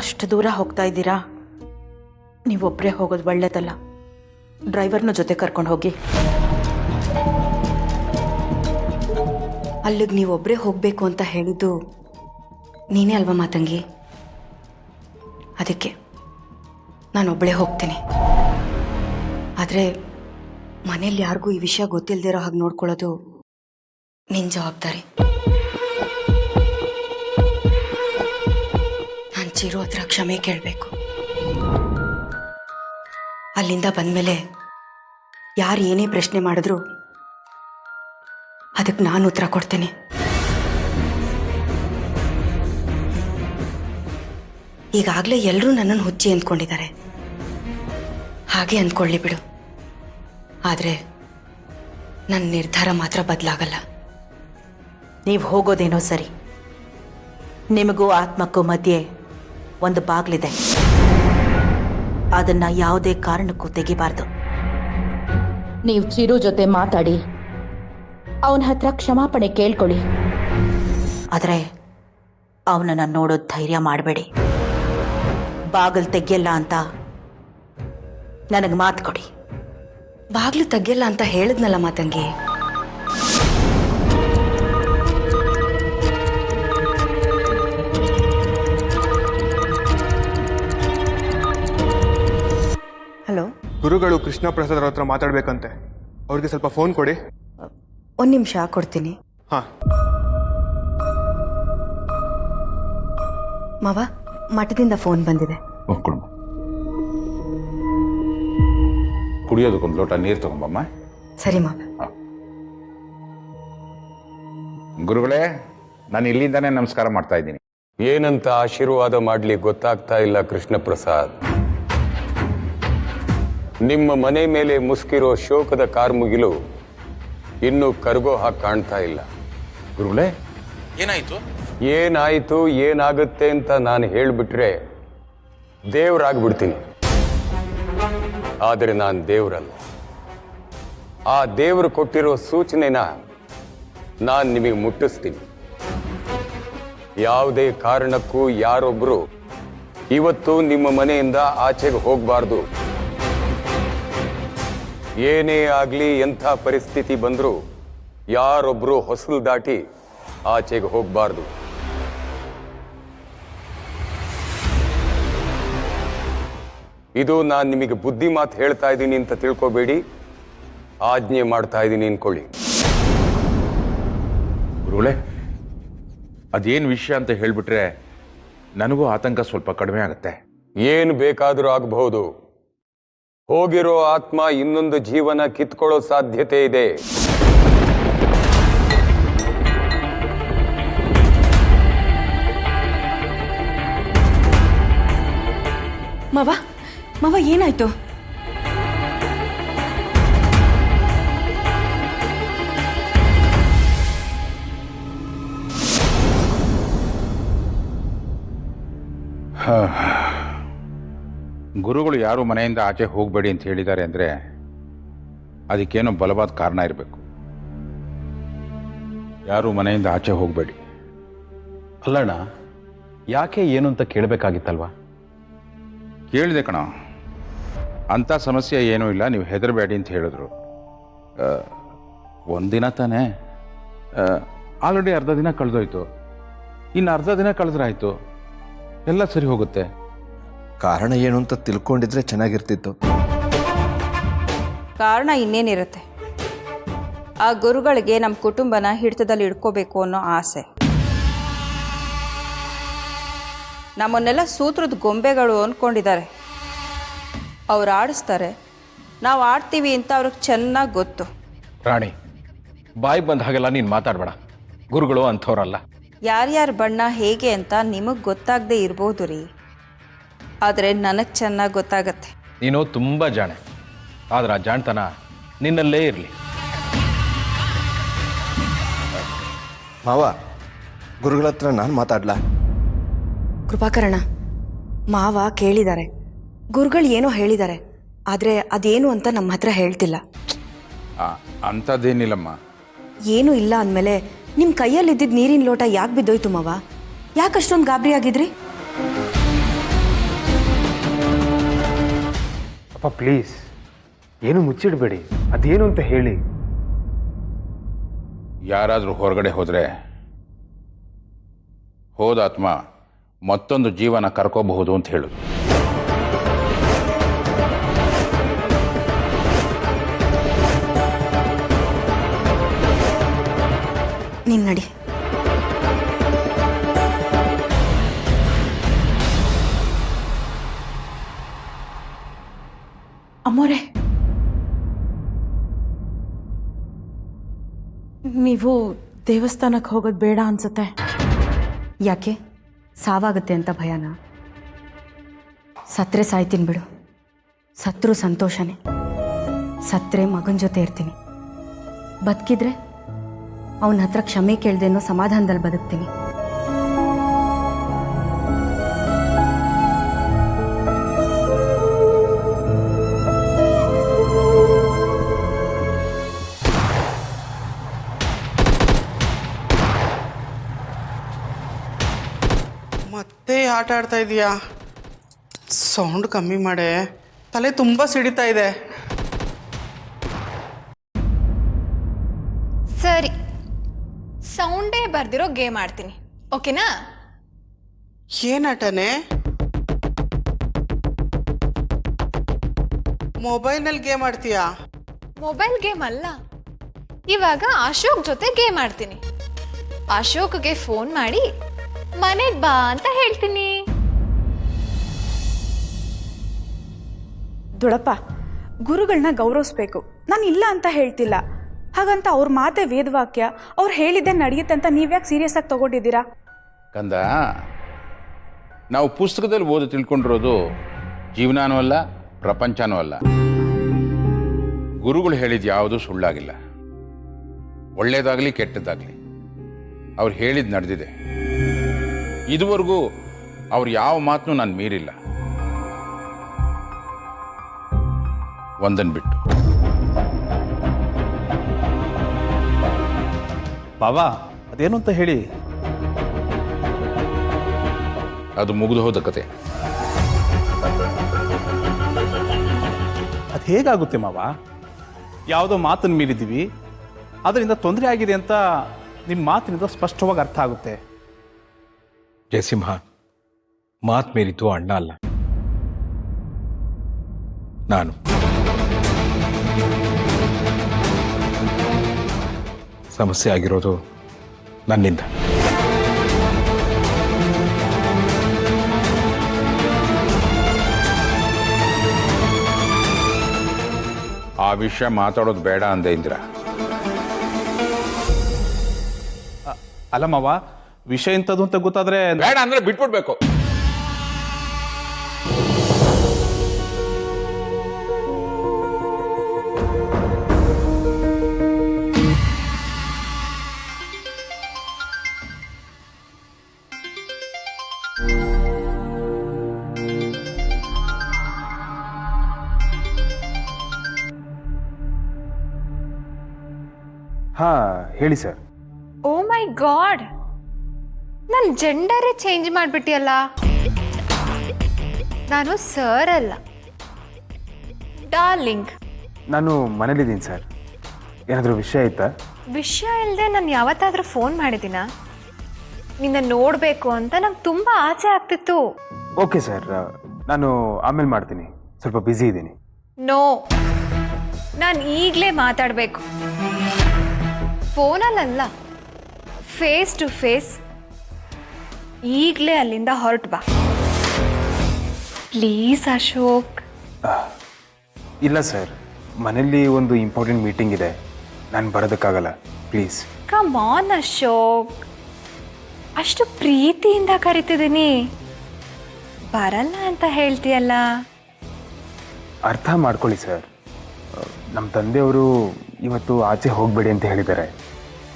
ಅಷ್ಟು ದೂರ ಹೋಗ್ತಾ ಇದ್ದೀರಾ, ನೀವೊಬ್ಬರೇ ಹೋಗೋದು ಒಳ್ಳೇದಲ್ಲ. ಡ್ರೈವರ್ನ ಜೊತೆ ಕರ್ಕೊಂಡು ಹೋಗಿ. ಅಲ್ಲಿಗೆ ನೀವೊಬ್ಬರೇ ಹೋಗಬೇಕು ಅಂತ ಹೇಳಿದ್ದು ನೀನೇ ಅಲ್ವಾ ಮಾತಂಗಿ? ಅದಕ್ಕೆ ನಾನೊಬ್ಬಳೇ ಹೋಗ್ತೀನಿ. ಆದರೆ ಮನೇಲಿ ಯಾರಿಗೂ ಈ ವಿಷಯ ಗೊತ್ತಿಲ್ಲದಿರೋ ಹಾಗೆ ನೋಡ್ಕೊಳ್ಳೋದು ನಿನ್ನ ಜವಾಬ್ದಾರಿ. ನಾನು ಚಿರು ಹತ್ರ ಕ್ಷಮೆ ಕೇಳಬೇಕು. ಅಲ್ಲಿಂದ ಬಂದಮೇಲೆ ಯಾರು ಏನೇ ಪ್ರಶ್ನೆ ಮಾಡಿದ್ರು ಅದಕ್ಕೆ ನಾನು ಉತ್ತರ ಕೊಡ್ತೇನೆ. ಈಗಾಗಲೇ ಎಲ್ಲರೂ ನನ್ನನ್ನು ಹುಚ್ಚಿ ಅಂದ್ಕೊಂಡಿದ್ದಾರೆ. ಹಾಗೆ ಅಂದ್ಕೊಳ್ಳಿ ಬಿಡು. ಆದರೆ ನನ್ನ ನಿರ್ಧಾರ ಮಾತ್ರ ಬದಲಾಗಲ್ಲ. ನೀವು ಹೋಗೋದೇನೋ ಸರಿ, ನಿಮಗೂ ಆತ್ಮಕ್ಕೂ ಮಧ್ಯೆ ಒಂದು ಬಾಗಿಲಿದೆ. ಅದನ್ನು ಯಾವುದೇ ಕಾರಣಕ್ಕೂ ತೆಗಿಬಾರ್ದು. ನೀವು ಚಿರು ಜೊತೆ ಮಾತಾಡಿ ಅವನ ಹತ್ರ ಕ್ಷಮಾಪಣೆ ಕೇಳ್ಕೊಳ್ಳಿ. ಆದರೆ ಅವನನ್ನು ನೋಡೋದು ಧೈರ್ಯ ಮಾಡಬೇಡಿ. ಬಾಗಿಲು ತೆಗಿಯಲ್ಲ ಅಂತ ನನಗೆ ಮಾತು ಕೊಡಿ. ಬಾಗ್ಲು ತೆಗಿಯಲ್ಲ ಅಂತ ಹೇಳಿದ್ನಲ್ಲ ಮಾತಂಗಿ. ಹಲೋ, ಗುರುಗಳು ಕೃಷ್ಣ ಪ್ರಸಾದ್ ಅವ್ರ ಹತ್ರ ಮಾತಾಡ್ಬೇಕಂತೆ. ಅವ್ರಿಗೆ ಸ್ವಲ್ಪ ಫೋನ್ ಕೊಡಿ. ಒಂದು ನಿಮಿಷ ಕೊಡ್ತೀನಿ. ಹಾ. ಮಾವ, ಮಠದಿಂದ ಫೋನ್ ಬಂದಿದೆ. ಕುಡಿಯೋದಕ್ಕೊಂದು ಲೋಟ ನೀರು ತಗೊಂಬಮ್ಮ. ಸರಿ ಮಾವ. ಗುರುಗಳೇ, ನಾನು ಇಲ್ಲಿಂದಾನೇ ನಮಸ್ಕಾರ ಮಾಡ್ತಾ ಇದ್ದೀನಿ. ಏನಂತ ಆಶೀರ್ವಾದ ಮಾಡಲಿ ಗೊತ್ತಾಗ್ತಾ ಇಲ್ಲ ಕೃಷ್ಣ ಪ್ರಸಾದ್. ನಿಮ್ಮ ಮನೆ ಮೇಲೆ ಮುಸ್ಕಿರೋ ಶೋಕದ ಕಾರ್ಮುಗಿಲು ಇನ್ನೂ ಕರ್ಗೋ ಹಾಗೆ ಕಾಣ್ತಾ ಇಲ್ಲ. ಗುರುಗಳೇ, ಏನಾಯ್ತು ಏನಾಗುತ್ತೆ ಅಂತ ನಾನು ಹೇಳಿಬಿಟ್ರೆ ದೇವರಾಗ್ಬಿಡ್ತೀನಿ. ಆದರೆ ನಾನು ದೇವರಲ್ಲ. ಆ ದೇವರು ಕೊಟ್ಟಿರೋ ಸೂಚನೆನ ನಾನು ನಿಮಗೆ ಮುಟ್ಟಿಸ್ತೀನಿ. ಯಾವುದೇ ಕಾರಣಕ್ಕೂ ಯಾರೊಬ್ಬರು ಇವತ್ತು ನಿಮ್ಮ ಮನೆಯಿಂದ ಆಚೆಗೆ ಹೋಗಬಾರ್ದು. ಏನೇ ಆಗಲಿ, ಎಂಥ ಪರಿಸ್ಥಿತಿ ಬಂದರೂ ಯಾರೊಬ್ಬರು ಹೊಸಲು ದಾಟಿ ಆಚೆಗೆ ಹೋಗಬಾರ್ದು. ಇದು ನಾನು ನಿಮಗೆ ಬುದ್ಧಿ ಮಾತು ಹೇಳ್ತಾ ಇದ್ದೀನಿ ಅಂತ ತಿಳ್ಕೊಬೇಡಿ, ಆಜ್ಞೆ ಮಾಡ್ತಾ ಇದ್ದೀನಿ ಅನ್ಕೊಳ್ಳಿ. ಗುರುಗಳೇ, ಅದೇನು ವಿಷಯ ಅಂತ ಹೇಳಿಬಿಟ್ರೆ ನನಗೂ ಆತಂಕ ಸ್ವಲ್ಪ ಕಡಿಮೆ ಆಗುತ್ತೆ. ಏನು ಬೇಕಾದರೂ ಆಗಬಹುದು. ಹೋಗಿರೋ ಆತ್ಮ ಇನ್ನೊಂದು ಜೀವನ ಕಿತ್ಕೊಳ್ಳೋ ಸಾಧ್ಯತೆ ಇದೆ. ಮಾವ, ಮಾವ ಏನಾಯ್ತು? ಗುರುಗಳು ಯಾರು ಮನೆಯಿಂದ ಆಚೆ ಹೋಗಬೇಡಿ ಅಂತ ಹೇಳಿದ್ದಾರೆ ಅಂದರೆ ಅದಕ್ಕೇನೋ ಬಲವಾದ ಕಾರಣ ಇರಬೇಕು. ಯಾರು ಮನೆಯಿಂದ ಆಚೆ ಹೋಗಬೇಡಿ. ಅಲ್ಲಣ್ಣ, ಯಾಕೆ ಏನು ಅಂತ ಕೇಳಬೇಕಾಗಿತ್ತಲ್ವಾ? ಕೇಳಿದೆ ಕಣ. ಅಂಥ ಸಮಸ್ಯೆ ಏನೂ ಇಲ್ಲ, ನೀವು ಹೆದರಬೇಡಿ ಅಂತ ಹೇಳಿದ್ರು. ಒಂದಿನ ತಾನೇ, ಆಲ್ರೆಡಿ ಅರ್ಧ ದಿನ ಕಳೆದೋಯ್ತು. ಇನ್ನು ಅರ್ಧ ದಿನ ಕಳೆದ್ರಾಯ್ತು, ಎಲ್ಲ ಸರಿ ಹೋಗುತ್ತೆ. ಕಾರಣ ಏನು ಅಂತ ತಿಳ್ಕೊಂಡಿದ್ರೆ ಚೆನ್ನಾಗಿರ್ತಿತ್ತು. ಕಾರಣ ಇನ್ನೇನಿರುತ್ತೆ? ಆ ಗುರುಗಳಿಗೆ ನಮ್ಮ ಕುಟುಂಬನ ಹಿಡಿತದಲ್ಲಿ ಇಟ್ಕೋಬೇಕು ಅನ್ನೋ ಆಸೆ. ನಮ್ಮನ್ನೆಲ್ಲ ಸೂತ್ರದ ಗೊಂಬೆಗಳು ಅಂದ್ಕೊಂಡಿದ್ದಾರೆ. ಅವ್ರು ಆಡಿಸ್ತಾರೆ, ನಾವು ಆಡ್ತೀವಿ ಅಂತ ಅವ್ರಿಗೆ ಚೆನ್ನಾಗಿ ಗೊತ್ತು. ರಾಣಿ, ಬಾಯಿ ಬಂದ ಹಾಗೆಲ್ಲ ನೀನು ಮಾತಾಡಬೇಡ. ಗುರುಗಳು ಅಂಥವ್ರಲ್ಲ. ಯಾರ್ಯಾರ ಬಣ್ಣ ಹೇಗೆ ಅಂತ ನಿಮಗೆ ಗೊತ್ತಾಗದೇ ಇರ್ಬೋದು ರೀ, ಆದರೆ ನನಗೆ ಚೆನ್ನಾಗಿ ಗೊತ್ತಾಗತ್ತೆ. ನೀನು ತುಂಬ ಜಾಣೆ, ಆದ್ರೆ ಆ ಜಾಣತನ ನಿನ್ನಲ್ಲೇ ಇರಲಿ. ಮಾವ, ಗುರುಗಳ ಹತ್ರ ನಾನು ಮಾತಾಡ್ಲಾ? ಕೃಪಾಕರಣ, ಮಾವ ಕೇಳಿದ್ದಾರೆ. ಗುರುಗಳು ಏನೋ ಹೇಳಿದ್ದಾರೆ, ಆದರೆ ಅದೇನು ಅಂತ ನಮ್ಮ ಹತ್ರ ಹೇಳ್ತಿಲ್ಲ. ಅಂಥದ್ದೇನಿಲ್ಲಮ್ಮ. ಏನೂ ಇಲ್ಲ ಅಂದಮೇಲೆ ನಿಮ್ಮ ಕೈಯಲ್ಲಿದ್ದಿದ್ದು ನೀರಿನ ಲೋಟ ಯಾಕೆ ಬಿದ್ದೋಯ್ತು ಮಾವ? ಯಾಕಷ್ಟೊಂದು ಗಾಬರಿ ಆಗಿದ್ರಿ? ಅಪ್ಪ ಪ್ಲೀಸ್, ಏನು ಮುಚ್ಚಿಡಬೇಡಿ, ಅದೇನು ಅಂತ ಹೇಳಿ. ಯಾರಾದರೂ ಹೊರಗಡೆ ಹೋದರೆ ಹೋದಾತ್ಮ ಮತ್ತೊಂದು ಜೀವನ ಕರ್ಕೋಬಹುದು ಅಂತ ಹೇಳೋದು. ನೀನು ನಡಿ. ಅಮ್ಮೋರೆ, ನೀವು ದೇವಸ್ಥಾನಕ್ಕೆ ಹೋಗೋದು ಬೇಡ ಅನ್ಸುತ್ತೆ. ಯಾಕೆ? ಸಾವಾಗುತ್ತೆ ಅಂತ ಭಯನಾ? ಸತ್ರೆ ಸಾಯ್ತೀನಿ ಬಿಡು. ಸತ್ರು ಸಂತೋಷನೇ. ಸತ್ರೆ ಮಗನ ಜೊತೆ ಇರ್ತೀನಿ. ಬದುಕಿದ್ರೆ ಅವನ ಹತ್ರ ಕ್ಷಮೆ ಕೇಳ್ದೇನೋ ಸಮಾಧಾನದಲ್ಲಿ ಬದುಕ್ತೀನಿ. ಮತ್ತೆ ಆಟ ಆಡ್ತಾ ಇದೀಯಾ? ಸೌಂಡ್ ಕಮ್ಮಿ ಮಾಡೆ, ತಲೆ ತುಂಬ ಸಿಡಿತಾ ಇದೆ. ಸರಿ, ಸೌಂಡೇ ಬರ್ದಿರೋ ಗೇಮ್ ಆಡ್ತೀನಿ, ಓಕೆನಾ? ಏನಾಟನೇ? ಮೊಬೈಲ್ನಲ್ಲಿ ಗೇಮ್ ಆಡ್ತೀಯಾ? ಮೊಬೈಲ್ ಗೇಮ್ ಅಲ್ಲ, ಇವಾಗ ಅಶೋಕ್ ಜೊತೆ ಗೇಮ್ ಆಡ್ತೀನಿ. ಅಶೋಕ್ಗೆ ಫೋನ್ ಮಾಡಿ ಮನೆಗೆ ಬಾ ಅಂತ ಹೇಳ್ತೀನಿ. ದೊಡಪ್ಪ, ಗುರುಗಳನ್ನ ಗೌರವಿಸ್ಬೇಕು. ನಾನು ಇಲ್ಲ ಅಂತ ಹೇಳ್ತಿಲ್ಲ, ಹಾಗಂತ ಅವ್ರ ಮಾತೆ ವೇದವಾಕ್ಯ, ಅವ್ರು ಹೇಳಿದ್ದೆ ನಡೆಯುತ್ತೆ ಅಂತ ನೀವ್ಯಾಕೆ ಸೀರಿಯಸ್ ಆಗಿ ತಗೊಂಡಿದ್ದೀರಾ? ಕಂದ, ನಾವು ಪುಸ್ತಕದಲ್ಲಿ ಓದಿ ತಿಳ್ಕೊಂಡಿರೋದು ಜೀವನನೂ ಅಲ್ಲ, ಪ್ರಪಂಚನೂ ಅಲ್ಲ. ಗುರುಗಳು ಹೇಳಿದ ಯಾವುದೂ ಸುಳ್ಳಾಗಿಲ್ಲ. ಒಳ್ಳೇದಾಗಲಿ ಕೆಟ್ಟದ್ದಾಗಲಿ ಅವ್ರು ಹೇಳಿದ್ದು ನಡೆದಿದೆ. ಇದುವರೆಗೂ ಅವ್ರು ಯಾವ ಮಾತನ್ನು ನಾನು ಮೀರಿಲ್ಲ, ಒಂದನ್ನು ಬಿಟ್ಟು. ಬಾಬಾ, ಅದೇನು ಅಂತ ಹೇಳಿ. ಅದು ಮುಗಿದು ಹೋದ ಕತೆ. ಅದು ಹೇಗಾಗುತ್ತೆ ಮಾವ? ಯಾವುದೋ ಮಾತನ್ನು ಮೀರಿದ್ದೀವಿ, ಅದರಿಂದ ತೊಂದರೆ ಆಗಿದೆ ಅಂತ ನಿಮ್ಮ ಮಾತಿನಿಂದ ಸ್ಪಷ್ಟವಾಗಿ ಅರ್ಥ ಆಗುತ್ತೆ. ಜಯಸಿಂಹ, ಮಾತು ಮೀರಿತು ಅಣ್ಣ ಅಲ್ಲ, ನಾನು. ಸಮಸ್ಯೆ ಆಗಿರೋದು ನನ್ನಿಂದ. ಆ ವಿಷಯ ಮಾತಾಡೋದು ಬೇಡ ಅಂದೆ ಇಂದ್ರ. ಅಲ್ಲ ಮಾವ, ವಿಷಯ ಎಂಥದ್ದು ಅಂತ ಗೊತ್ತಾದ್ರೆ ಬೇಡ ಅಂದ್ರೆ ಬಿಟ್ಬಿಡ್ಬೇಕು. ಹಾ, ಹೇಳಿ ಸರ್. ಓ ಮೈ ಗಾಡ್, ನನ್ನ ಜೆಂಡರೇ ಚೇಂಜ್ ಮಾಡಿಬಿಟ್ಟಿಯಲ್ಲ. ನಾನು ಸರ್ ಅಲ್ಲ, ಡಾರ್ಲಿಂಗ್. ನಾನು ಮನೇಲಿದ್ದೀನಿ ಸರ್. ಏನಾದರೂ ವಿಷಯ ಆಯ್ತಾ? ವಿಷಯ ಇಲ್ಲದೆ ನಾನು ಯಾವತ್ತಾದ್ರೂ ಫೋನ್ ಮಾಡಿದ್ದೀನ? ನಿನ್ನ ನೋಡಬೇಕು ಅಂತ ನಂಗೆ ತುಂಬ ಆಸೆ ಆಗ್ತಿತ್ತು. ಓಕೆ ಸರ್, ನಾನು ಆಮೇಲೆ ಮಾಡ್ತೀನಿ, ಸ್ವಲ್ಪ ಬ್ಯುಸಿ ಇದ್ದೀನಿ. ನೋ, ನಾನು ಈಗಲೇ ಮಾತಾಡಬೇಕು. ಫೋನಲ್ಲ, ಫೇಸ್ ಟು ಫೇಸ್. ಈಗಲೇ ಅಲ್ಲಿಂದ ಹೊರಟು ಬಾ ಪ್ಲೀಸ್ ಅಶೋಕ್. ಇಲ್ಲ ಸರ್, ಮನೇಲಿ ಒಂದು ಇಂಪಾರ್ಟೆಂಟ್ ಮೀಟಿಂಗ್ ಇದೆ, ನಾನು ಬರೋದಕ್ಕಾಗಲ್ಲ, ಪ್ಲೀಸ್. ಕಮ್ ಆನ್ ಅಶೋಕ್, ಅಷ್ಟು ಪ್ರೀತಿಯಿಂದ ಕರಿತಿದ್ದೀನಿ, ಬರಲ್ಲ ಅಂತ ಹೇಳ್ತೀಯಲ್ಲ. ಅರ್ಥ ಮಾಡ್ಕೊಳ್ಳಿ ಸರ್. ನಮ್ಮ ತಂದೆಯವರು ಇವತ್ತು ಆಚೆ ಹೋಗಬೇಡಿ ಅಂತ ಹೇಳಿದ್ದಾರೆ.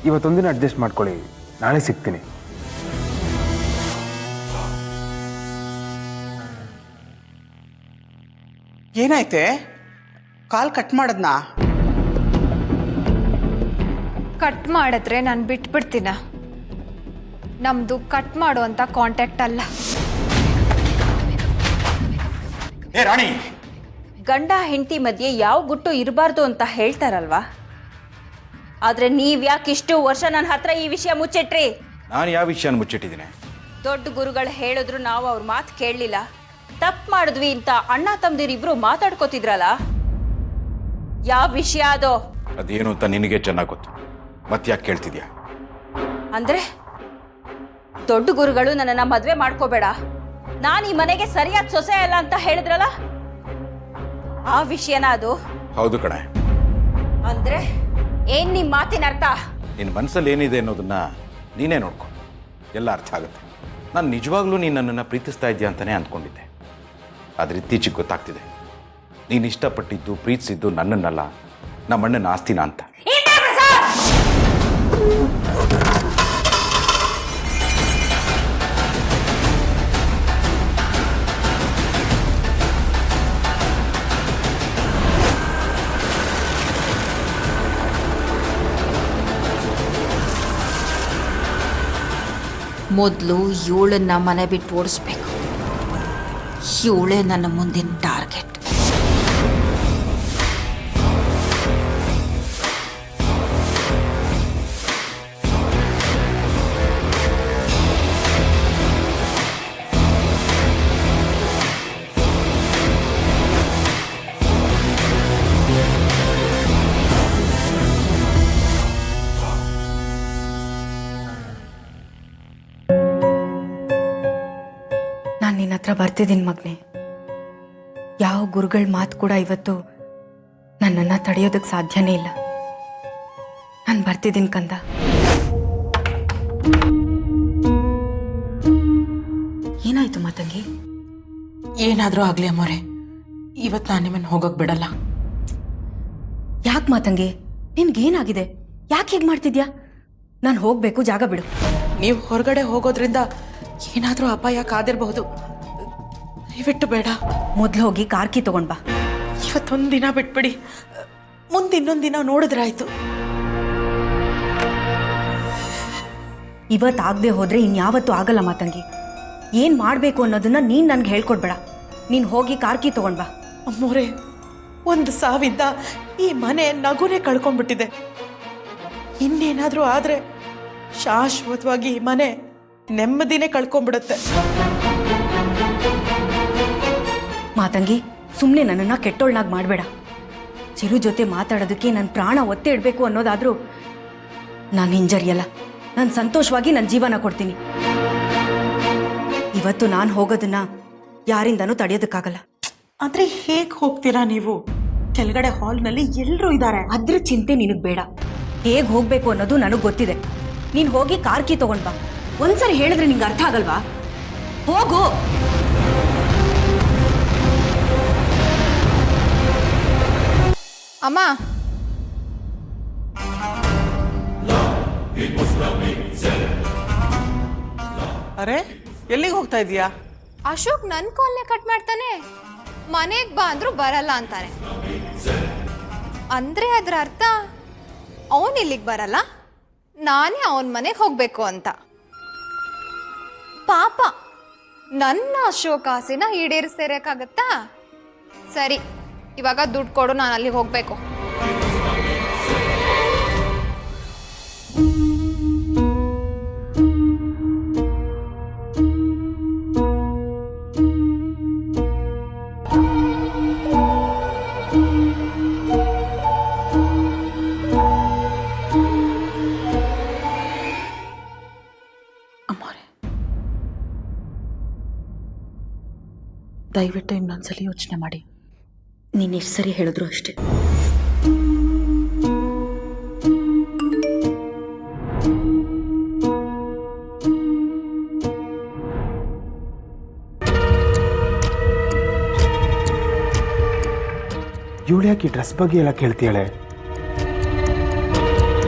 ಇವತ್ತೊಂದಿನ ಅಡ್ಜಸ್ಟ್ ಮಾಡ್ಕೊಳ್ಳಿ, ನಾಳೆ ಸಿಗ್ತೀನಿ. ಏನಾಯ್ತೆ? Call cut ಮಾಡದ್ನಾ? ಕಟ್ ಮಾಡಿದ್ರೆ ನಾನು ಬಿಟ್ಬಿಡ್ತೀನ. ನಮ್ದು ಕಟ್ ಮಾಡುವಂಥ ಕಾಂಟ್ಯಾಕ್ಟ್ ಅಲ್ಲ. ಏ ರಾಣಿ, ಗಂಡ ಹೆಂಡತಿ ಮಧ್ಯೆ ಯಾವ ಗುಟ್ಟು ಇರಬಾರ್ದು ಅಂತ ಹೇಳ್ತಾರಲ್ವಾ? ಆದರೆ ನೀವ್ಯಾಕೆ ಇಷ್ಟು ವರ್ಷ ನನ್ನ ಹತ್ರ ಈ ವಿಷಯ ಮುಚ್ಚಿಟ್ರಿ? ನಾನು ಯಾವ ವಿಷಯನ ಮುಚ್ಚಿಟ್ಟಿದ್ದೀನಿ? ದೊಡ್ಡ ಗುರುಗಳು ಹೇಳಿದ್ರು ನಾವು ಅವ್ರ ಮಾತು ಕೇಳಲಿಲ್ಲ. ತಪ್ಪು ಮಾಡಿದ್ವಿ ಅಂತ ಅಣ್ಣ ತಮ್ಮದಿರಿಬ್ರು ಮಾತಾಡ್ಕೋತಿದ್ರಲ್ಲ, ಯಾವ ವಿಷಯ ಅದು? ಅದೇನು ಅಂತ ನಿನಗೆ ಚೆನ್ನಾಗಿ ಗೊತ್ತು, ಮತ್ತೆ ಯಾಕೆ ಕೇಳ್ತಿದ್ಯಾ? ಅಂದ್ರೆ ದೊಡ್ಡ ಗುರುಗಳು ನನ್ನನ್ನ ಮದ್ವೆ ಮಾಡ್ಕೋಬೇಡ, ನಾನು ಈ ಮನೆಗೆ ಸರಿಯಾದ ಸೊಸೆ ಅಲ್ಲ ಅಂತ ಹೇಳಿದ್ರಲ್ಲ, ಆ ವಿಷಯನ ಅದು? ಹೌದು ಕಣೆ. ಅಂದ್ರೆ ಏನ್ ನಿಮ್ ಮಾತಿನ ಅರ್ಥ? ನಿನ್ನ ಮನಸ್ಸಲ್ಲಿ ಏನಿದೆ ಅನ್ನೋದನ್ನ ನೀನೇ ನೋಡ್ಕೊ, ಎಲ್ಲ ಅರ್ಥ ಆಗುತ್ತೆ. ನಾನು ನಿಜವಾಗ್ಲೂ ನೀನು ನನ್ನನ್ನು ಪ್ರೀತಿಸ್ತಾ ಇದೆಯಾ ಅಂತಲೇ ಅಂದ್ಕೊಂಡಿದ್ದೆ. ಆದರೆ ಇತ್ತೀಚೆಗೆ ಗೊತ್ತಾಗ್ತಿದೆ ನೀನು ಇಷ್ಟಪಟ್ಟಿದ್ದು ಪ್ರೀತಿಸಿದ್ದು ನನ್ನನ್ನಲ್ಲ, ನಮ್ಮ ಅಣ್ಣನ ಆಸ್ತಿನ ಅಂತ. ಮೊದಲು ಇವಳನ್ನ ಮನೆ ಬಿಟ್ಟು ಓಡಿಸ್ಬೇಕು. ಇವಳೇ ನನ್ನ ಮುಂದಿನ ಟಾರ್ಗೆಟ್. ನಾನು ನಿನ್ನ ಹತ್ರ ಬರ್ತಿದ್ದೀನಿ ಮಗನೇ. ಯಾವ ಗುರುಗಳ ಮಾತು ಕೂಡ ಇವತ್ತು ನನ್ನನ್ನು ತಡೆಯೋದಕ್ಕೆ ಸಾಧ್ಯನೇ ಇಲ್ಲ. ನಾನು ಬರ್ತಿದ್ದೀನಿ ಕಂದ. ಏನಾಯ್ತು ಮಾತಂಗಿ? ಏನಾದರೂ ಆಗಲಿ ಅಮ್ಮೋರೆ, ಇವತ್ತು ನಾನು ನಿಮ್ಮನ್ನು ಹೋಗೋಕೆ ಬಿಡಲ್ಲ. ಯಾಕೆ ಮಾತಂಗಿ, ನಿನ್ಗೇನಾಗಿದೆ? ಯಾಕೆ ಹೀಗೆ ಮಾಡ್ತಿದ್ಯಾ? ನಾನು ಹೋಗಬೇಕು, ಜಾಗ ಬಿಡು. ನೀವು ಹೊರಗಡೆ ಹೋಗೋದ್ರಿಂದ ಏನಾದರೂ ಅಪಾಯ ಕಾದಿರಬಹುದು, ದಯವಿಟ್ಟು ಬೇಡ. ಮೊದಲು ಹೋಗಿ ಕಾರ್ಕಿ ತಗೊಂಡ್ ಬಾ. ಇವತ್ತೊಂದು ದಿನ ಬಿಟ್ಬಿಡಿ, ಮುಂದೆ ಇನ್ನೊಂದು ದಿನ ನೋಡಿದ್ರಾಯ್ತು. ಇವತ್ತಾಗದೆ ಹೋದ್ರೆ ಇನ್ಯಾವತ್ತೂ ಆಗಲ್ಲ ಮಾತಂಗಿ. ಏನು ಮಾಡಬೇಕು ಅನ್ನೋದನ್ನ ನೀನು ನನಗೆ ಹೇಳ್ಕೊಡ್ಬೇಡ. ನೀನು ಹೋಗಿ ಕಾರ್ಕಿ ತಗೊಂಡ್ ಬಾ. ಅಮ್ಮೋರೆ, ಒಂದು ಸಾವಿದ್ದ ಈ ಮನೆ ನಗುನೇ ಕಳ್ಕೊಂಡ್ಬಿಟ್ಟಿದೆ. ಇನ್ನೇನಾದರೂ ಆದರೆ ಶಾಶ್ವತವಾಗಿ ಈ ಮನೆ ನೆಮ್ಮದಿನೇ ಕಳ್ಕೊಂಡ್ಬಿಡುತ್ತೆ. ಮಾತಂಗಿ, ಸುಮ್ಮನೆ ನನ್ನನ್ನು ಕೆಟ್ಟೋಳ್ನಾಗಿ ಮಾಡಬೇಡ. ಚಿರು ಜೊತೆ ಮಾತಾಡೋದಕ್ಕೆ ನನ್ನ ಪ್ರಾಣ ಒತ್ತೆ ಇಡಬೇಕು ಅನ್ನೋದಾದರೂ ನಾನು ಹಿಂಜರಿಯಲ್ಲ. ನಾನು ಸಂತೋಷವಾಗಿ ನನ್ನ ಜೀವನ ಕೊಡ್ತೀನಿ. ಇವತ್ತು ನಾನು ಹೋಗೋದನ್ನ ಯಾರಿಂದನೂ ತಡೆಯೋದಕ್ಕಾಗಲ್ಲ. ಆದರೆ ಹೇಗೆ ಹೋಗ್ತೀರಾ ನೀವು? ಕೆಳಗಡೆ ಹಾಲ್ನಲ್ಲಿ ಎಲ್ಲರೂ ಇದ್ದಾರೆ. ಅದ್ರ ಚಿಂತೆ ನಿನಗೆ ಬೇಡ. ಹೇಗೆ ಹೋಗಬೇಕು ಅನ್ನೋದು ನನಗೆ ಗೊತ್ತಿದೆ. ನೀನು ಹೋಗಿ ಕಾರ್ಕಿ ತಗೊಂಡ್ ಬಾ. ಒಂದ್ಸರಿ ಹೇಳಿದ್ರೆ ನಿಂಗೆ ಅರ್ಥ ಆಗಲ್ವಾ? ಹೋಗು. ಅಮ್ಮ, ಅರೆ ಎಲ್ಲಿಗೆ ಹೋಗ್ತಾ ಇದೀಯಾ? ಅಶೋಕ್ ನನ್ನ ಕಾಲ್ನೇ ಕಟ್ ಮಾಡ್ತಾನೆ. ಮನೆಗೆ ಬಾ ಅಂದ್ರೂ ಬರಲ್ಲ ಅಂತಾನೆ. ಅಂದ್ರೆ ಅದ್ರ ಅರ್ಥ ಅವನ್ ಇಲ್ಲಿಗೆ ಬರಲ್ಲ, ನಾನೇ ಅವನ ಮನೆಗೆ ಹೋಗ್ಬೇಕು ಅಂತ. ಪಾಪ, ನನ್ನ ಅಶೋಕ್ ಆಸೆನ ಈಡೇರಿಸ್ತಿರಕ್ಕಾಗತ್ತಾ? ಸರಿ, ಇವಾಗ ದುಡ್ಡು ಕೊಡು, ನಾನು ಅಲ್ಲಿಗೆ ಹೋಗ್ಬೇಕು. ಅಮ್ಮೋರೆ, ದಯವಿಟ್ಟು ಇನ್ನೊಂದ್ಸಲಿ ಯೋಚನೆ ಮಾಡಿ. ನೀನು ಎಷ್ಟು ಸರಿ ಹೇಳಿದ್ರು ಅಷ್ಟೇ. ಇವಳು ಯಾಕೆ ಈ ಡ್ರೆಸ್ ಬಗ್ಗೆ ಎಲ್ಲ ಕೇಳ್ತೀಯಾಳೆ?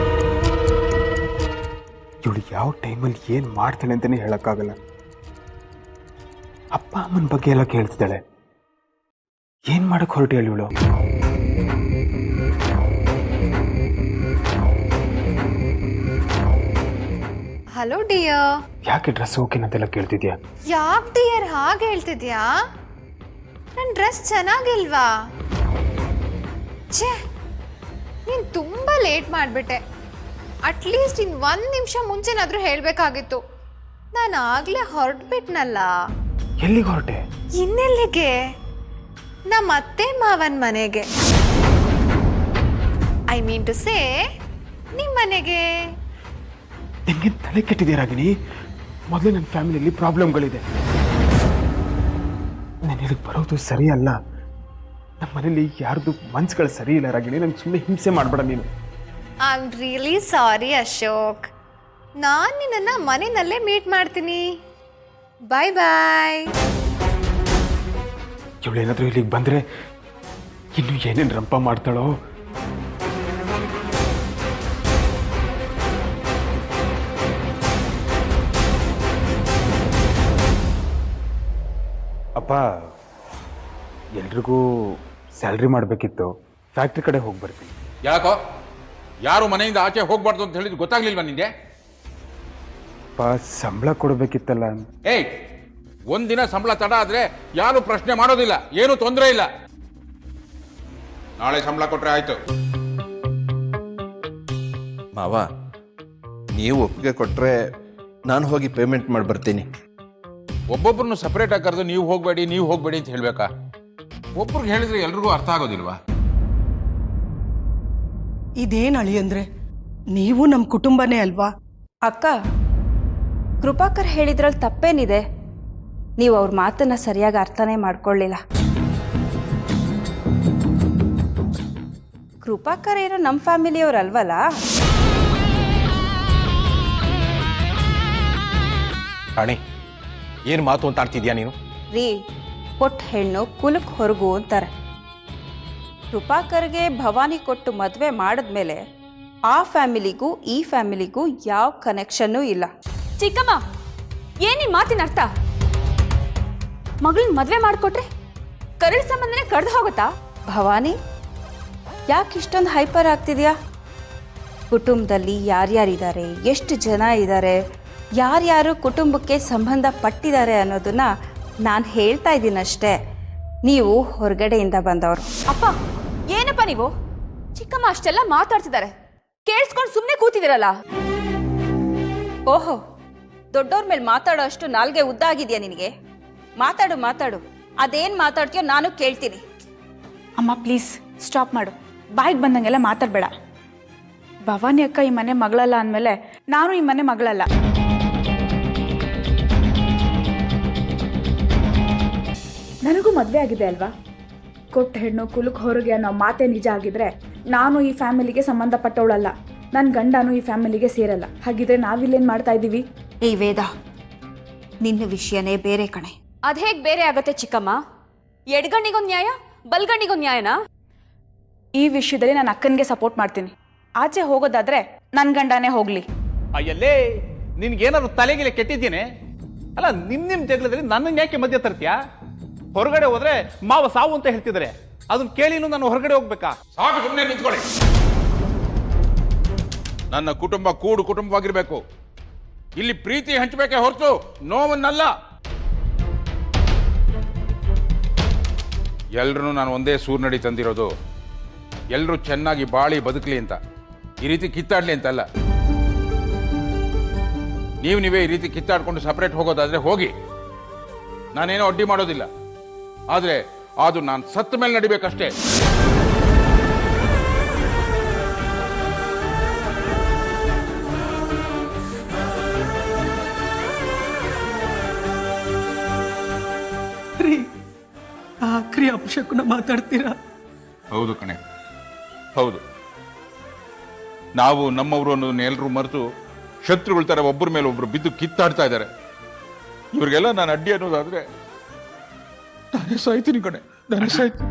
ಇವಳು ಯಾವ ಟೈಮಲ್ಲಿ ಏನು ಮಾಡ್ತಾಳೆ ಅಂತಲೇ ಹೇಳೋಕ್ಕಾಗಲ್ಲ. ಅಪ್ಪ ಅಮ್ಮನ ಬಗ್ಗೆ ಎಲ್ಲ ಕೇಳ್ತಿದ್ದಾಳೆ. ಏನು ಮಾಡಕ್ಕೆ ಹೊರಟಿಯಲ್ಲ ಇವಳು? Hello dear. ಯಾಕೆ ಡ್ರೆಸ್ ಓಕೆನಂತೆಲ್ಲ ಕೇಳ್ತಿದ್ಯಾ? ಯಾಕೆ ಡಿಯರ್ ಹಾಗೆ ಹೇಳ್ತಿದ್ಯಾ? ನನ್ನ ಡ್ರೆಸ್ ಚೆನ್ನಾಗಿಲ್ವಾ? ಛೇ, ನೀನು ತುಂಬ ಲೇಟ್ ಮಾಡಿಬಿಟ್ಟೆ. ಅಟ್ಲೀಸ್ಟ್ ಇನ್ನು 1 ನಿಮಿಷ ಮುಂಚೆನಾದರೂ ಹೇಳಬೇಕಾಗಿತ್ತು. ನಾನು ಆಗಲೇ ಹೊರಟ್ಬಿಟ್ನಲ್ಲ. ಎಲ್ಲಿಗೆ ಹೊರಟೆ? ಇನ್ನೆಲ್ಲಿಗೆ? ನಮ್ಮ ಅತ್ತೆ ಮಾವನ ಮನೆಗೆ. ಐ ಮೀನ್ ಟು ಸೇ ನಿಮ್ಮ ಮನೆಗೆ. ನಿಮಗೆ ತಲೆ ಕೆಟ್ಟಿದೆ ರಾಗಿಣಿ. ಮೊದಲೇ ನನ್ನ ಫ್ಯಾಮಿಲಿಯಲ್ಲಿ ಪ್ರಾಬ್ಲಮ್ಗಳಿದೆ. ನಾನು ಇದಕ್ಕೆ ಬರೋದು ಸರಿ ಅಲ್ಲ. ನಮ್ಮ ಮನೇಲಿ ಯಾರ್ದು ಮನ್ಸುಗಳು ಸರಿ ಇಲ್ಲ ರಾಗಿಣಿ. ನಂಗೆ ಸುಮ್ಮನೆ ಹಿಂಸೆ ಮಾಡಬೇಡ ನೀನು. I am really sorry Ashok. ನಾನು ನಿನ್ನನ್ನು ಮನೆಯಲ್ಲೇ ಮೀಟ್ ಮಾಡ್ತೀನಿ. ಬಾಯ್ ಬಾಯ್. ಇವಳೇನಾದರೂ ಇಲ್ಲಿಗೆ ಬಂದರೆ ಇನ್ನು ಏನೇನು ರಂಪ ಮಾಡ್ತಾಳೋ. ಅಪ್ಪ, ಎಲ್ರಿಗೂ ಸ್ಯಾಲ್ರಿ ಮಾಡಬೇಕಿತ್ತು. ಫ್ಯಾಕ್ಟ್ರಿ ಕಡೆ ಹೋಗಿ ಬರ್ತೀನಿ. ಯಾಕೋ? ಯಾರು ಮನೆಯಿಂದ ಆಚೆ ಹೋಗ್ಬಾರ್ದು ಅಂತ ಹೇಳಿದ್ದು ಗೊತ್ತಾಗ್ಲಿಲ್ವಾ ನಿಂಗೆ? ಅಪ್ಪ, ಸಂಬಳ ಕೊಡಬೇಕಿತ್ತಲ್ಲ. ಏಯ್, ಒಂದಿನ ಸಂಬಳ ತಡ ಆದ್ರೆ ಯಾರು ಪ್ರಶ್ನೆ ಮಾಡೋದಿಲ್ಲ, ಏನು ತೊಂದರೆ ಇಲ್ಲ. ನಾಳೆ ಸಂಬಳ ಕೊಟ್ರೆ ಆಯ್ತು. ಮಾವ, ನೀವು ಒಪ್ಪಿಗೆ ಕೊಟ್ಟರೆ ನಾನು ಹೋಗಿ ಪೇಮೆಂಟ್ ಮಾಡಿ ಬರ್ತೀನಿ. ಒಬ್ಬೊಬ್ಬರನ್ನು ಸಪ್ರೇಟ್ ಆಗಿ ಕರೆದು ನೀವು ಹೋಗಬೇಡಿ ಅಂತ ಹೇಳ್ಬೇಕಾ? ಒಬ್ರಿಗೆ ಹೇಳಿದ್ರೆ ಎಲ್ರಿಗೂ ಅರ್ಥ ಆಗೋದಿಲ್ವಾ? ಇದೇನು ಅಳಿ ಅಂದ್ರೆ, ನೀವು ನಮ್ಮ ಕುಟುಂಬನೇ ಅಲ್ವಾ? ಅಕ್ಕ, ಕೃಪಾಕರ್ ಹೇಳಿದ್ರಲ್ಲಿ ತಪ್ಪೇನಿದೆ? ನೀವು ಅವ್ರ ಮಾತನ್ನ ಸರಿಯಾಗಿ ಅರ್ಥನೇ ಮಾಡ್ಕೊಳ್ಳಿಲ್ಲ. ಕೃಪಾಕರ್ ಏನೋ ನಮ್ಮ ಫ್ಯಾಮಿಲಿಯವ್ರಲ್ವಲ್ಲ? ರಾಣಿ, ಏನು ಮಾತು ಅಂತ ಆಡ್ತಿದ್ಯಾ ನೀನು? ರೀ, ಕೊಟ್ಟ ಹೆಣ್ಣು ಕುಲಕ್ಕೆ ಹೊರಗು ಅಂತಾರೆ. ಕೃಪಾಕರ್ಗೆ ಭವಾನಿ ಕೊಟ್ಟು ಮದುವೆ ಮಾಡಿದ್ಮೇಲೆ ಆ ಫ್ಯಾಮಿಲಿಗೂ ಈ ಫ್ಯಾಮಿಲಿಗೂ ಯಾವ ಕನೆಕ್ಷನ್ನೂ ಇಲ್ಲ. ಚಿಕ್ಕಮ್ಮ, ಏನಿನ್ ಮಾತಿನ ಅರ್ಥ? ಮಗಳನ್ನ ಮದುವೆ ಮಾಡಿಕೊಟ್ರೆ ಕರಳ ಸಂಬಂಧನೇ ಕಡ್ದು ಹೋಗುತ್ತಾ? ಭವಾನಿ, ಯಾಕೆ ಇಷ್ಟೊಂದು ಹೈಪರ್ ಆಗ್ತಿದ್ಯಾ? ಕುಟುಂಬದಲ್ಲಿ ಯಾರ್ಯಾರಿದ್ದಾರೆ, ಎಷ್ಟು ಜನ ಇದ್ದಾರೆ, ಯಾರ್ಯಾರು ಕುಟುಂಬಕ್ಕೆ ಸಂಬಂಧ ಪಟ್ಟಿದ್ದಾರೆ ಅನ್ನೋದನ್ನ ನಾನು ಹೇಳ್ತಾ ಇದ್ದೀನಷ್ಟೇ. ನೀವು ಹೊರಗಡೆಯಿಂದ ಬಂದವರು. ಅಪ್ಪ, ಏನಪ್ಪ ನೀವು? ಚಿಕ್ಕಮ್ಮ ಅಷ್ಟೆಲ್ಲ ಮಾತಾಡ್ತಿದ್ದಾರೆ, ಕೇಳಿಸ್ಕೊಂಡು ಸುಮ್ಮನೆ ಕೂತಿದ್ದೀರಲ್ಲ. ಓಹೋ, ದೊಡ್ಡವ್ರ ಮೇಲೆ ಮಾತಾಡೋ ಅಷ್ಟು ನಾಲ್ಗೆ ಉದ್ದ ಆಗಿದೆಯಾ ನಿನಗೆ? ಮಾತಾಡು. ಅದೇನು ಮಾತಾಡ್ತೀಯೋ ನಾನು ಕೇಳ್ತೀನಿ. ಅಮ್ಮ ಪ್ಲೀಸ್ ಸ್ಟಾಪ್ ಮಾಡು. ಬಾಯಿಗೆ ಬಂದಂಗೆಲ್ಲ ಮಾತಾಡಬೇಡ. ಭವಾನಿ ಅಕ್ಕ ಈ ಮನೆ ಮಗಳಲ್ಲ ಅಂದಮೇಲೆ ನಾನು ಈ ಮನೆ ಮಗಳಲ್ಲ. ನನಗೂ ಮದುವೆ ಆಗಿದೆ ಅಲ್ವಾ? ಕೊಟ್ಟ ಹೆಣ್ಣು ಕುಲಕ್ಕೆ ಹೊರಗೆ ಅನ್ನೋ ಮಾತೇ ನಿಜ ಆಗಿದ್ರೆ ನಾನು ಈ ಫ್ಯಾಮಿಲಿಗೆ ಸಂಬಂಧಪಟ್ಟವಳಲ್ಲ. ನನ್ನ ಗಂಡನೂ ಈ ಫ್ಯಾಮಿಲಿಗೆ ಸೇರಲ್ಲ. ಹಾಗಿದ್ರೆ ನಾವಿಲ್ಲೇನು ಮಾಡ್ತಾ ಇದ್ದೀವಿ? ಈ ವೇದ, ನಿನ್ನ ವಿಷಯನೇ ಬೇರೆ ಕಣೆ. ಅದು ಹೇಗೆ ಬೇರೆ ಆಗತ್ತೆ ಚಿಕ್ಕಮ್ಮ? ಎಡಗಣ್ಣಿಗೊಂದು ನ್ಯಾಯ, ಬಲ್ಗಣ್ಣಿಗೊಂದು ನ್ಯಾಯನಾ? ಈ ವಿಷಯದಲ್ಲಿ ನಾನು ಅಕ್ಕನಿಗೆ ಸಪೋರ್ಟ್ ಮಾಡ್ತೀನಿ. ಆಚೆ ಹೋಗೋದಾದ್ರೆ ನನ್ನ ಗಂಡನೇ ಹೋಗ್ಲಿ. ಅಯ್ಯಲ್ಲೇ, ನಿನ್ಗೇನಾದ್ರು ತಲೆಗಿಲೆ ಕೆಟ್ಟಿದ್ದೇನೆ? ಅಲ್ಲ, ನಿಮ್ಮ ಜಗಳದಲ್ಲಿ ನನ್ನ ಯಾಕೆ ಮಧ್ಯ ತರ್ತೀಯಾ? ಹೊರಗಡೆ ಹೋದ್ರೆ ಮಾವ ಸಾವು ಅಂತ ಹೇಳ್ತಿದ್ದಾರೆ. ಅದನ್ನ ಕೇಳಿನೂ ನಾನು ಹೊರಗಡೆ ಹೋಗ್ಬೇಕಾ? ಸಾಕು, ಸುಮ್ಮನೆ ನಿಂತ್ಕೊಳ್ಳಿ. ನನ್ನ ಕುಟುಂಬ ಕೂಡು ಕುಟುಂಬವಾಗಿರ್ಬೇಕು. ಇಲ್ಲಿ ಪ್ರೀತಿ ಹಂಚಬೇಕೆ ಹೊರತು ನೋವನ್ನಲ್ಲ. ಎಲ್ರೂ ನಾನು ಒಂದೇ ಸೂರ್ನಡಿ ತಂದಿರೋದು ಎಲ್ಲರೂ ಚೆನ್ನಾಗಿ ಬಾಳಿ ಬದುಕಲಿ ಅಂತ, ಈ ರೀತಿ ಕಿತ್ತಾಡ್ಲಿ ಅಂತಲ್ಲ. ನೀವೇ ಈ ರೀತಿ ಕಿತ್ತಾಡ್ಕೊಂಡು ಸಪರೇಟ್ ಹೋಗೋದಾದ್ರೆ ಹೋಗಿ, ನಾನೇನೋ ಅಡ್ಡಿ ಮಾಡೋದಿಲ್ಲ. ಆದ್ರೆ ಅದು ನಾನು ಸತ್ತ ಮೇಲೆ ನಡಿಬೇಕಷ್ಟೇ. ಆಖರಿ ಅಂಶಕ್ಕೂ ಮಾತಾಡ್ತೀರಾ? ಹೌದು ಕಣೆ, ಹೌದು. ನಾವು ನಮ್ಮವರು ಅನ್ನೋದನ್ನ ಎಲ್ಲರೂ ಮರೆತು ಶತ್ರುಗಳ ತರ ಒಬ್ಬರ ಮೇಲೆ ಒಬ್ರು ಬಿದ್ದು ಕಿತ್ತಾಡ್ತಾ ಇದ್ದಾರೆ. ಇವ್ರಿಗೆಲ್ಲ ನಾನು ಅಡ್ಡಿ ಅನ್ನೋದಾದ್ರೆ ನಾನೇ ಸಾಯ್ತೀನಿ ಕಣೆ, ನಾನೇ ಸಾಯ್ತೀನಿ.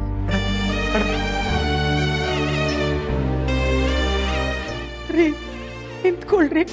ನಿಂತ್ಕೊಳ್ರಿ.